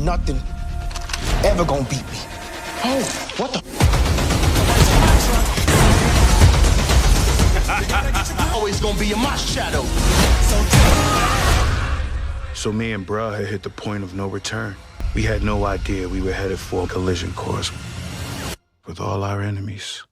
nothing ever gonna beat me. Oh, what the? Always gonna be in my shadow. So me and bruh had hit the point of no return. We had no idea we were headed for a collision course with all our enemies.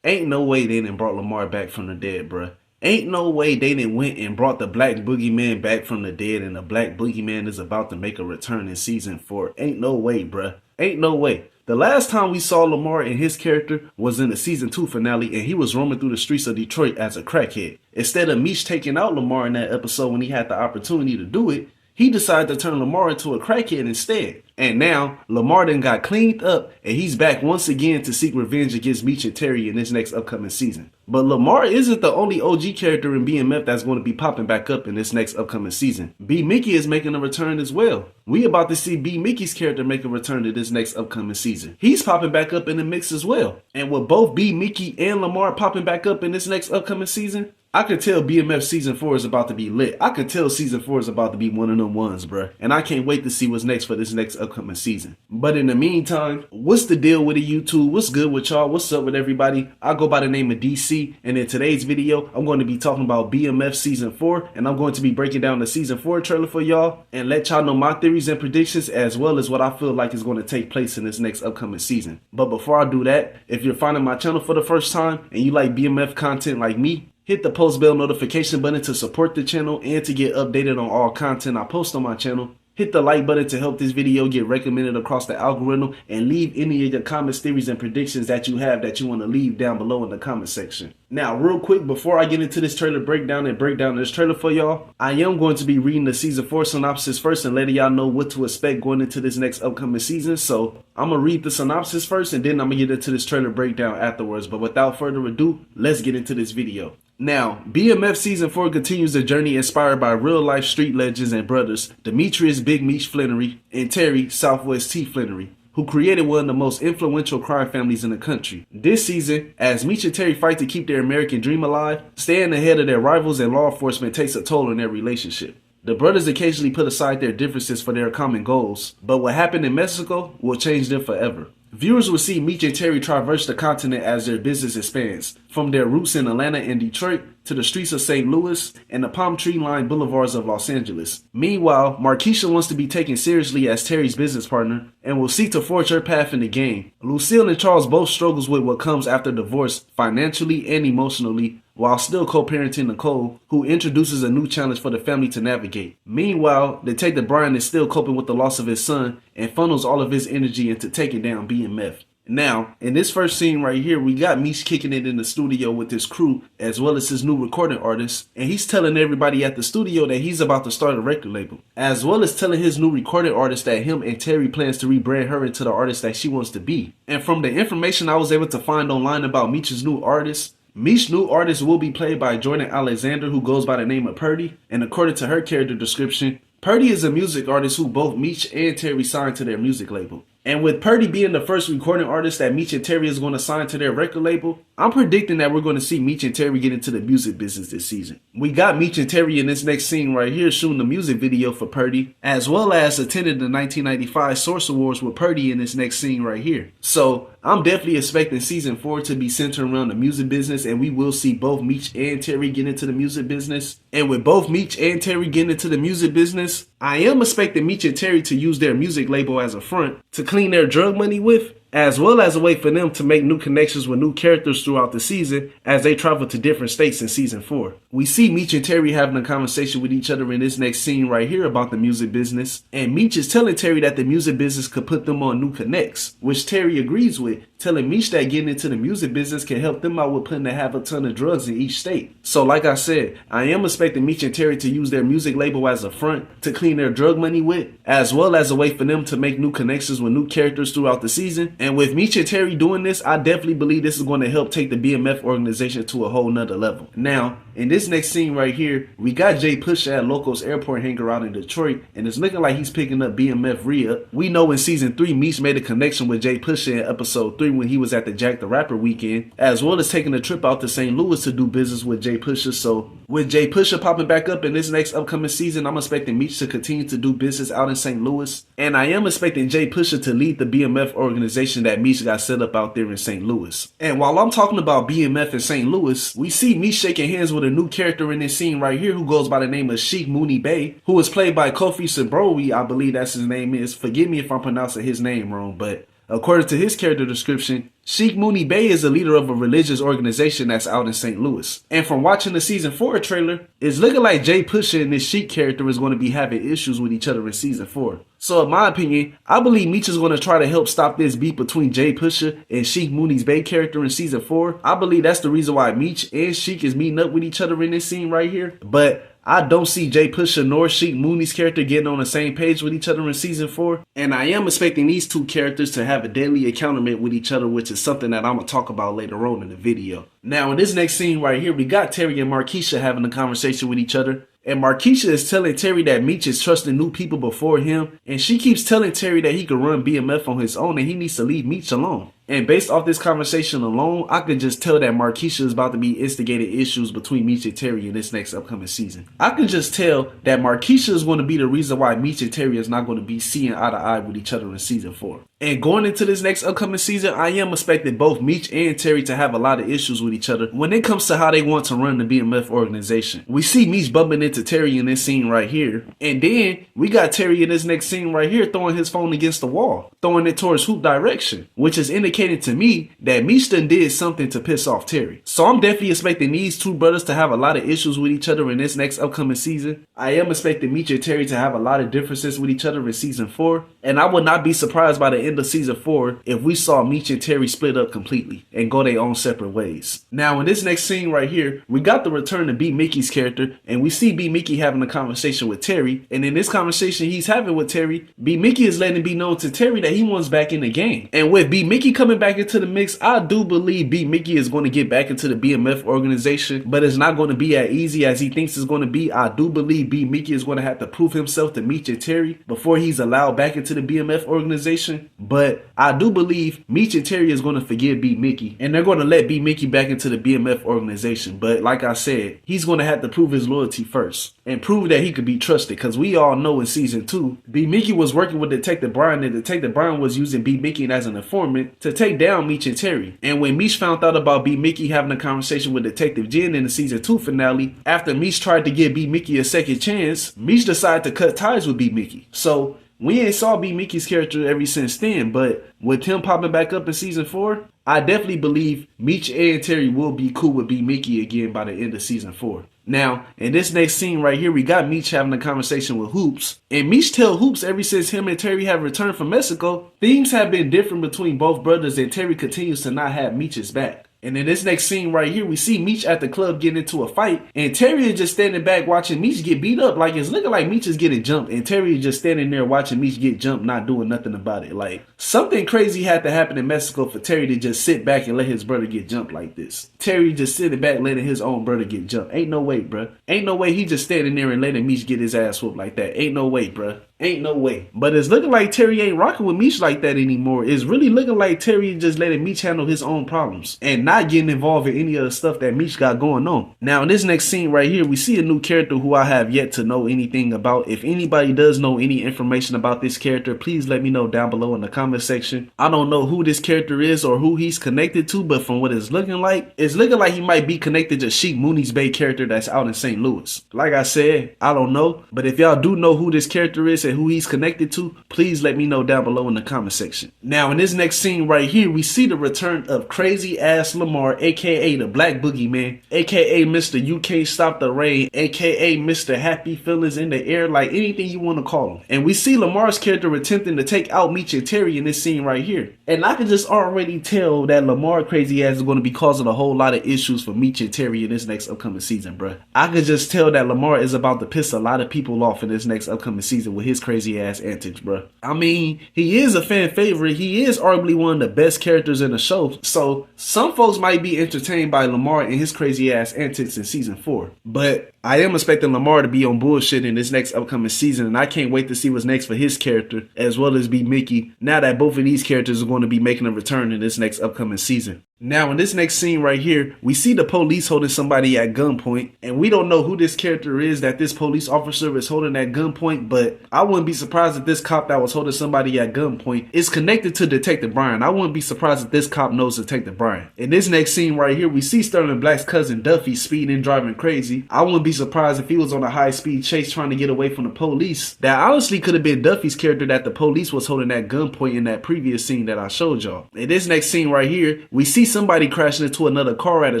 Ain't no way they didn't brought Lamar back from the dead, bruh. Ain't no way they didn't went and brought the Black Boogeyman back from the dead and the Black Boogeyman is about to make a return in season 4. Ain't no way, bruh. Ain't no way. The last time we saw Lamar and his character was in the season 2 finale and he was roaming through the streets of Detroit as a crackhead. Instead of Meech taking out Lamar in that episode when he had the opportunity to do it, he decided to turn Lamar into a crackhead instead. And now, Lamar then got cleaned up and he's back once again to seek revenge against Meech and Terry in this next upcoming season. But Lamar isn't the only OG character in BMF that's going to be popping back up in this next upcoming season. B. Mickey is making a return as well. We about to see B. Mickey's character make a return to this next upcoming season. He's popping back up in the mix as well. And with both B. Mickey and Lamar popping back up in this next upcoming season, I could tell BMF season 4 is about to be lit. I could tell season 4 is about to be one of them ones, bruh. And I can't wait to see what's next for this next upcoming season. But in the meantime, what's the deal with the YouTube? What's good with y'all? What's up with everybody? I go by the name of DC. And in today's video, I'm going to be talking about BMF season 4. And I'm going to be breaking down the season 4 trailer for y'all. And let y'all know my theories and predictions as well as what I feel like is going to take place in this next upcoming season. But before I do that, if you're finding my channel for the first time and you like BMF content like me, hit the post bell notification button to support the channel and to get updated on all content I post on my channel. Hit the like button to help this video get recommended across the algorithm and leave any of your comments, theories, and predictions that you have that you want to leave down below in the comment section. Now, real quick, before I get into this trailer breakdown and break down this trailer for y'all, I am going to be reading the season 4 synopsis first and letting y'all know what to expect going into this next upcoming season. So I'm going to read the synopsis first and then I'm going to get into this trailer breakdown afterwards. But without further ado, let's get into this video. Now, BMF Season 4 continues the journey inspired by real-life street legends and brothers Demetrius Big Meech Flenory and Terry Southwest T Flenory, who created one of the most influential crime families in the country. This season, as Meech and Terry fight to keep their American dream alive, staying ahead of their rivals and law enforcement takes a toll on their relationship. The brothers occasionally put aside their differences for their common goals, but what happened in Mexico will change them forever. Viewers will see Meech and Terry traverse the continent as their business expands, from their roots in Atlanta and Detroit to the streets of St. Louis and the palm tree-lined boulevards of Los Angeles. Meanwhile, Markeisha wants to be taken seriously as Terry's business partner and will seek to forge her path in the game. Lucille and Charles both struggles with what comes after divorce financially and emotionally, while still co-parenting Nicole, who introduces a new challenge for the family to navigate. Meanwhile, Detective Brian is still coping with the loss of his son and funnels all of his energy into taking down BMF. Now, in this first scene right here, we got Meech kicking it in the studio with his crew as well as his new recording artist, and he's telling everybody at the studio that he's about to start a record label, as well as telling his new recording artist that him and Terry plans to rebrand her into the artist that she wants to be. And from the information I was able to find online about Meech's new artist, Meech's new artist will be played by Jordan Alexander, who goes by the name of Purdy, and according to her character description, Purdy is a music artist who both Meech and Terry signed to their music label. And with Purdy being the first recording artist that Meech and Terry is going to sign to their record label, I'm predicting that we're going to see Meech and Terry get into the music business this season. We got Meech and Terry in this next scene right here shooting the music video for Purdy, as well as attending the 1995 Source Awards with Purdy in this next scene right here. So I'm definitely expecting season 4 to be centered around the music business, and we will see both Meech and Terry get into the music business. And with both Meech and Terry getting into the music business, I am expecting Meech and Terry to use their music label as a front to clean their drug money with, as well as a way for them to make new connections with new characters throughout the season as they travel to different states in season 4. We see Meech and Terry having a conversation with each other in this next scene right here about the music business, and Meech is telling Terry that the music business could put them on new connects, which Terry agrees with, telling Meech that getting into the music business can help them out with putting to have a ton of drugs in each state. So like I said, I am expecting Meech and Terry to use their music label as a front to clean their drug money with, as well as a way for them to make new connections with new characters throughout the season. And with Meech and Terry doing this, I definitely believe this is going to help take the BMF organization to a whole nother level. Now, in this next scene right here, we got Jay Pusha at Locos Airport hangar out in Detroit, and it's looking like he's picking up BMF re-up. We know in season 3, Meech made a connection with Jay Pusha in episode 3 when he was at the Jack the Rapper weekend, as well as taking a trip out to St. Louis to do business with Jay Pusha. So With Jay Pusha popping back up in this next upcoming season, I'm expecting Meech to continue to do business out in St. Louis. And I am expecting Jay Pusha to lead the BMF organization that Meech got set up out there in St. Louis. And while I'm talking about BMF in St. Louis, we see Meech shaking hands with a new character in this scene right here who goes by the name of Sheik Mooney Bey, who is played by Kofi Sabrowi, I believe that's his name is. Forgive me if I'm pronouncing his name wrong, but according to his character description, Sheik Mooney Bey is the leader of a religious organization that's out in St. Louis. And from watching the season 4 trailer, it's looking like Jay Pusha and this Sheik character is going to be having issues with each other in season 4. So in my opinion, I believe Meech is going to try to help stop this beef between Jay Pusha and Sheik Mooney Bey character in season 4. I believe that's the reason why Meech and Sheik is meeting up with each other in this scene right here. But I don't see Jay Pusha nor Sheik Mooney's character getting on the same page with each other in season 4. And I am expecting these two characters to have a deadly encounterment with each other, which is something that I'm going to talk about later on in the video. Now in this next scene right here, we got Terry and Markeisha having a conversation with each other. And Markeisha is telling Terry that Meech is trusting new people before him. And she keeps telling Terry that he can run BMF on his own and he needs to leave Meech alone. And based off this conversation alone, I could just tell that Markeisha is about to be instigating issues between Meech and Terry in this next upcoming season. I can just tell that Markeisha is going to be the reason why Meech and Terry is not going to be seeing eye to eye with each other in season 4. And going into this next upcoming season, I am expecting both Meech and Terry to have a lot of issues with each other when it comes to how they want to run the BMF organization. We see Meech bumping into Terry in this scene right here. And then we got Terry in this next scene right here throwing his phone against the wall, throwing it towards Hoop direction, which is indicating to me that Meech done did something to piss off Terry. So I'm definitely expecting these two brothers to have a lot of issues with each other in this next upcoming season. I am expecting Meech and Terry to have a lot of differences with each other in season 4. And I would not be surprised by the end of season 4 if we saw Meech and Terry split up completely and go their own separate ways. Now in this next scene right here, we got the return to B Mickey's character, and we see B Mickey having a conversation with Terry. And in this conversation he's having with Terry, B Mickey is letting it be known to Terry that he wants back in the game. And with B Mickey coming back into the mix, I do believe B Mickey is going to get back into the BMF organization, but it's not going to be as easy as he thinks it's going to be. I do believe B Mickey is going to have to prove himself to Meech and Terry before he's allowed back into the BMF organization. But I do believe Meech and Terry is going to forgive B Mickey, and they're going to let B Mickey back into the BMF organization. But like I said, he's going to have to prove his loyalty first and prove that he could be trusted, because we all know in season 2, B Mickey was working with Detective Brian, and Detective Brian was using B Mickey as an informant to take down Meech and Terry. And when Meech found out about B Mickey having a conversation with Detective Jen in the season 2 finale, after Meech tried to give B Mickey a second chance, Meech decided to cut ties with B Mickey. So we ain't saw B Mickey's character ever since then, but with him popping back up in season 4, I definitely believe Meech and Terry will be cool with B Mickey again by the end of season 4. Now, in this next scene right here, we got Meech having a conversation with Hoops. And Meech tell Hoops ever since him and Terry have returned from Mexico, things have been different between both brothers, and Terry continues to not have Meech's back. And in this next scene right here, we see Meech at the club getting into a fight, and Terry is just standing back watching Meech get beat up. Like, it's looking like Meech is getting jumped, and Terry is just standing there watching Meech get jumped, not doing nothing about it. Like, something crazy had to happen in Mexico for Terry to just sit back and let his brother get jumped like this. Terry just sitting back letting his own brother get jumped. Ain't no way, bruh. Ain't no way he just standing there and letting Meech get his ass whooped like that. Ain't no way, bruh. Ain't no way. But it's looking like Terry ain't rocking with Meech like that anymore. It's really looking like Terry just letting Meech handle his own problems and not getting involved in any of the stuff that Meech got going on. Now in this next scene right here, we see a new character who I have yet to know anything about. If anybody does know any information about this character, please let me know down below in the comment section. I don't know who this character is or who he's connected to, but from what it's looking like he might be connected to Sheik Mooney's Bay character that's out in St. Louis. Like I said, I don't know, but if y'all do know who this character is and who he's connected to, please let me know down below in the comment section. Now in this next scene right here, we see the return of crazy ass Lamar, aka the Black Boogeyman, aka Mr. You Can't Stop the Rain, aka Mr. Happy Feelings in the Air, like anything you want to call him. And we see Lamar's character attempting to take out Meech and Terry in this scene right here. And I can just already tell that Lamar crazy ass is going to be causing a whole lot of issues for Meech and Terry in this next upcoming season, bruh. I can just tell that Lamar is about to piss a lot of people off in this next upcoming season with his crazy ass antics, bruh. I mean, he is a fan favorite. He is arguably one of the best characters in the show. So some folks might be entertained by Lamar and his crazy ass antics in season 4. But I am expecting Lamar to be on bullshit in this next upcoming season, and I can't wait to see what's next for his character as well as B Mickey, now that both of these characters are going to be making a return in this next upcoming season. Now, in this next scene right here, we see the police holding somebody at gunpoint, and we don't know who this character is that this police officer is holding at gunpoint, but I wouldn't be surprised if this cop that was holding somebody at gunpoint is connected to Detective Brian. I wouldn't be surprised if this cop knows Detective Brian. In this next scene right here, we see Sterling Black's cousin Duffy speeding, driving crazy. I wouldn't be surprised if he was on a high-speed chase trying to get away from the police. That honestly could have been Duffy's character that the police was holding at gunpoint in that previous scene that I showed y'all. In this next scene right here, we see somebody crashing into another car at a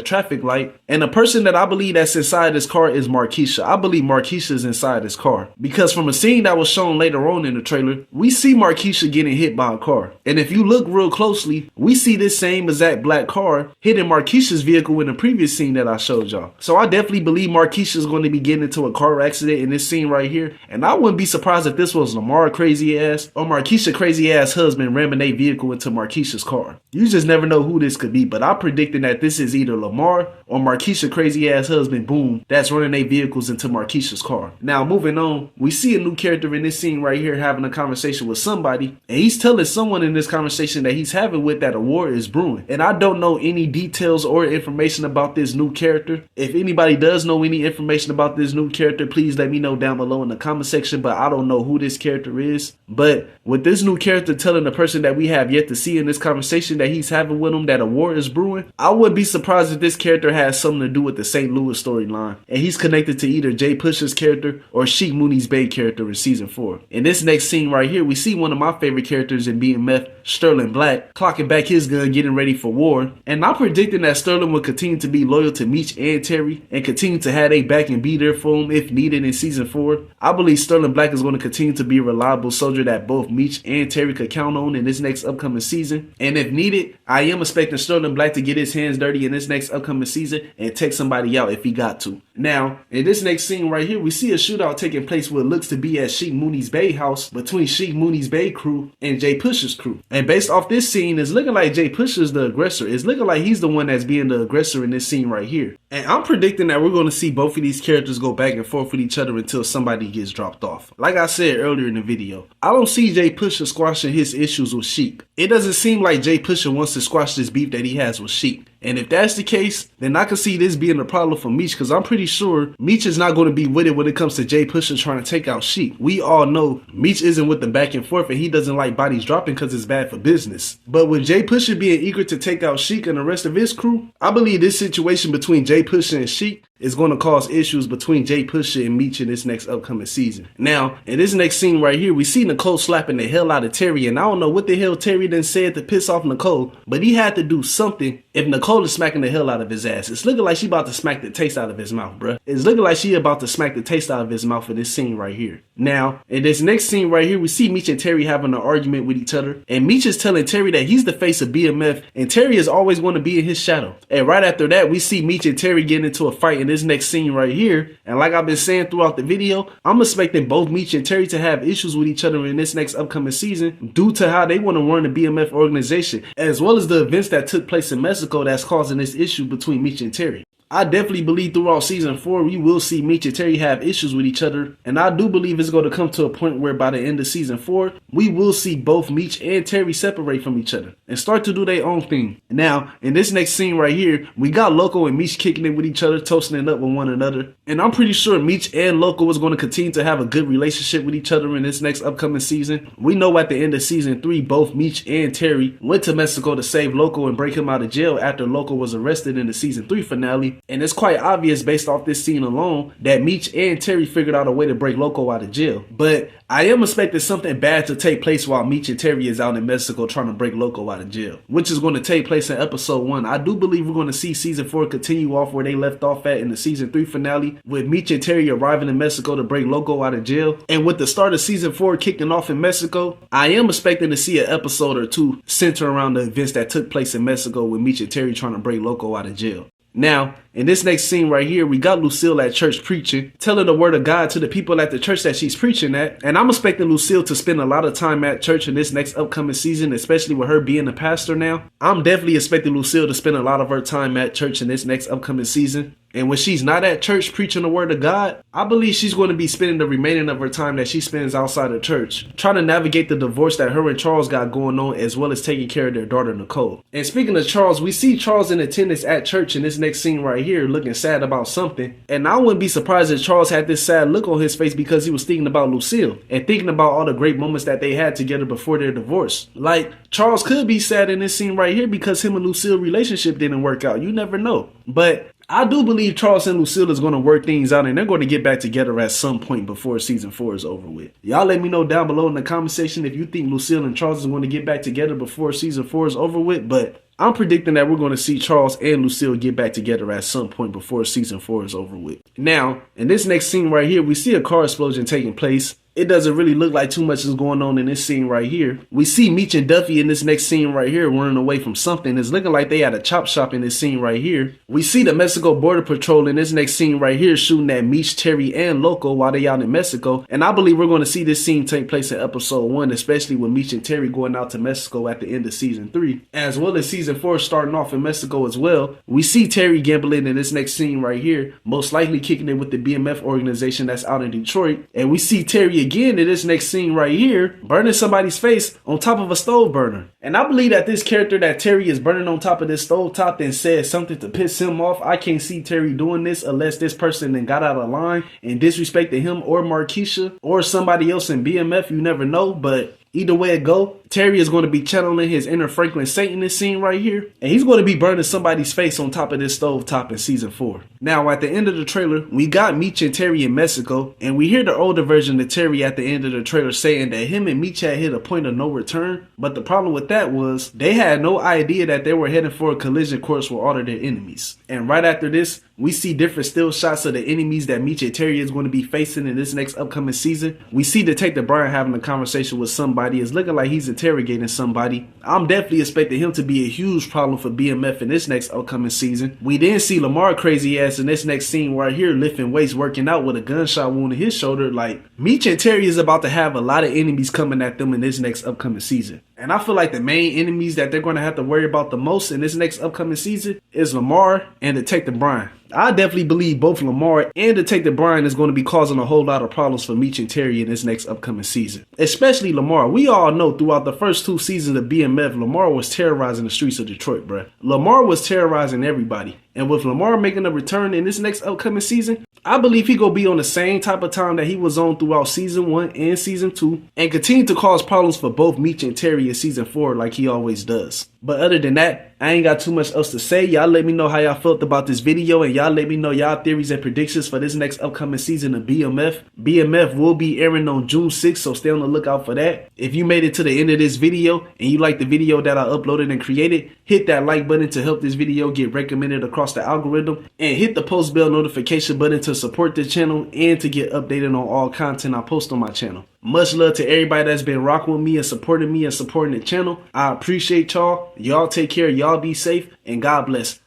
traffic light, and the person that I believe that's inside this car is Markeisha. I believe Markeisha is inside this car because from a scene that was shown later on in the trailer, we see Markeisha getting hit by a car, and if you look real closely, we see this same exact black car hitting Markeisha's vehicle in the previous scene that I showed y'all. So I definitely believe Markeisha is going to be getting into a car accident in this scene right here, and I wouldn't be surprised if this was Lamar crazy ass or Markeisha crazy ass husband ramming their vehicle into Markeisha's car. You just never know who this could be, but I'm predicting that this is either Lamar or Markeisha crazy ass husband Boom that's running their vehicles into Markeisha's car. Now moving on, we see a new character in this scene right here having a conversation with somebody, and he's telling someone in this conversation that he's having with that a war is brewing. And I don't know any details or information about this new character. If anybody does know any information about this new character, please let me know down below in the comment section, but I don't know who this character is. But with this new character telling the person that we have yet to see in this conversation that he's having with him that a war is brewing, I wouldn't be surprised if this character has something to do with the St. Louis storyline, and he's connected to either Jay Pusha's character or Sheik Mooney's Bay character in season 4. In this next scene right here, we see one of my favorite characters in BMF, Sterling Black, clocking back his gun, getting ready for war, and I'm predicting that Sterling will continue to be loyal to Meech and Terry and continue to have their back and be there for him if needed in season 4. I believe Sterling Black is going to continue to be a reliable soldier that both Meech and Terry could count on in this next upcoming season, and if needed, I am expecting Sterling Black to get his hands dirty in this next upcoming season and take somebody out if he got to. Now, in this next scene right here, we see a shootout taking place what looks to be at Sheik Mooney's Bay house between Sheik Mooney's Bay crew and Jay Pusha's crew. And based off this scene, it's looking like Jay Pusha's the aggressor. It's looking like he's the one that's being the aggressor in this scene right here. And I'm predicting that we're going to see both of these characters go back and forth with each other until somebody gets dropped off. Like I said earlier in the video, I don't see Jay Pusha squashing his issues with Sheik. It doesn't seem like Jay Pusha wants to squash this beef that he has with Sheik. And if that's the case, then I can see this being a problem for Meech, because I'm pretty sure Meech is not going to be with it when it comes to Jay Pusha trying to take out Sheik. We all know Meech isn't with the back and forth, and he doesn't like bodies dropping because it's bad for business. But with Jay Pusha being eager to take out Sheik and the rest of his crew, I believe this situation between Jay Pusha and Sheik is going to cause issues between Jay Pusha and Meech in this next upcoming season. Now, in this next scene right here, we see Nicole slapping the hell out of Terry, and I don't know what the hell Terry done said to piss off Nicole, but he had to do something if Nicole is smacking the hell out of his ass. It's looking like she about to smack the taste out of his mouth, bruh. It's looking like she about to smack the taste out of his mouth in this scene right here. Now, in this next scene right here, we see Meech and Terry having an argument with each other, and Meech is telling Terry that he's the face of BMF, and Terry is always going to be in his shadow. And right after that, we see Meech and Terry getting into a fight in this next scene right here, and like I've been saying throughout the video, I'm expecting both Meech and Terry to have issues with each other in this next upcoming season due to how they want to run the BMF organization, as well as the events that took place in Mexico that's causing this issue between Meech and Terry. I definitely believe throughout season 4, we will see Meech and Terry have issues with each other. And I do believe it's going to come to a point where by the end of season 4, we will see both Meech and Terry separate from each other and start to do their own thing. Now, in this next scene right here, we got Loco and Meech kicking it with each other, toasting it up with one another. And I'm pretty sure Meech and Loco is going to continue to have a good relationship with each other in this next upcoming season. We know at the end of season 3, both Meech and Terry went to Mexico to save Loco and break him out of jail after Loco was arrested in the season 3 finale. And it's quite obvious based off this scene alone that Meech and Terry figured out a way to break Loco out of jail. But I am expecting something bad to take place while Meech and Terry is out in Mexico trying to break Loco out of jail, which is going to take place in episode 1. I do believe we're going to see season 4 continue off where they left off at in the season 3 finale, with Meech and Terry arriving in Mexico to break Loco out of jail. And with the start of season 4 kicking off in Mexico, I am expecting to see an episode or two center around the events that took place in Mexico with Meech and Terry trying to break Loco out of jail. Now, in this next scene right here, we got Lucille at church preaching, telling the word of God to the people at the church that she's preaching at. And I'm expecting Lucille to spend a lot of time at church in this next upcoming season, especially with her being a pastor now. I'm definitely expecting Lucille to spend a lot of her time at church in this next upcoming season. And when she's not at church preaching the word of God, I believe she's going to be spending the remaining of her time that she spends outside of church, trying to navigate the divorce that her and Charles got going on, as well as taking care of their daughter, Nicole. And speaking of Charles, we see Charles in attendance at church in this next scene right here, looking sad about something. And I wouldn't be surprised if Charles had this sad look on his face because he was thinking about Lucille and thinking about all the great moments that they had together before their divorce. Like, Charles could be sad in this scene right here because him and Lucille's relationship didn't work out. You never know. But I do believe Charles and Lucille is going to work things out, and they're going to get back together at some point before season 4 is over with. Y'all let me know down below in the comment section if you think Lucille and Charles is going to get back together before season 4 is over with. But I'm predicting that we're going to see Charles and Lucille get back together at some point before season 4 is over with. Now, in this next scene right here, we see a car explosion taking place. It doesn't really look like too much is going on in this scene right here. We see Meech and Duffy in this next scene right here running away from something. It's looking like they at a chop shop in this scene right here. We see the Mexico Border Patrol in this next scene right here shooting at Meech, Terry, and Loco while they out in Mexico. And I believe we're going to see this scene take place in episode 1, especially with Meech and Terry going out to Mexico at the end of season 3, as well as season 4 starting off in Mexico as well. We see Terry gambling in this next scene right here, most likely kicking it with the BMF organization that's out in Detroit. And we see Terry again in this next scene right here, burning somebody's face on top of a stove burner. And I believe that this character that Terry is burning on top of this stove top then said something to piss him off. I can't see Terry doing this unless this person then got out of line and disrespected him or Markeisha or somebody else in BMF. You never know, but either way it go, Terry is going to be channeling his inner Franklin Saint in this scene right here, and he's going to be burning somebody's face on top of this stove top in season 4. Now, at the end of the trailer, we got Meech and Terry in Mexico, and we hear the older version of Terry at the end of the trailer saying that him and Meech had hit a point of no return, but the problem with that was they had no idea that they were heading for a collision course with all of their enemies. And right after this, we see different still shots of the enemies that Meech and Terry is going to be facing in this next upcoming season. We see Detective Brian having a conversation with somebody. It's looking like he's interrogating somebody. I'm definitely expecting him to be a huge problem for BMF in this next upcoming season. We then see Lamar crazy ass in this next scene right here lifting weights, working out with a gunshot wound in his shoulder. Like, Meech and Terry is about to have a lot of enemies coming at them in this next upcoming season. And I feel like the main enemies that they're going to have to worry about the most in this next upcoming season is Lamar and Detective Brian. I definitely believe both Lamar and Detective Brian is going to be causing a whole lot of problems for Meech and Terry in this next upcoming season. Especially Lamar. We all know throughout the first 2 seasons of BMF, Lamar was terrorizing the streets of Detroit, bruh. Lamar was terrorizing everybody. And with Lamar making a return in this next upcoming season, I believe he gonna be on the same type of time that he was on throughout season 1 and season 2 and continue to cause problems for both Meech and Terry in season 4 like he always does. But other than that, I ain't got too much else to say. Y'all let me know how y'all felt about this video, and y'all let me know y'all theories and predictions for this next upcoming season of BMF. BMF will be airing on June 6th, so stay on the lookout for that. If you made it to the end of this video and you like the video that I uploaded and created, hit that like button to help this video get recommended across the algorithm, and hit the post bell notification button to support the channel and to get updated on all content I post on my channel. Much love to everybody that's been rocking with me and supporting the channel. I appreciate y'all. Y'all take care. Y'all be safe. And God bless.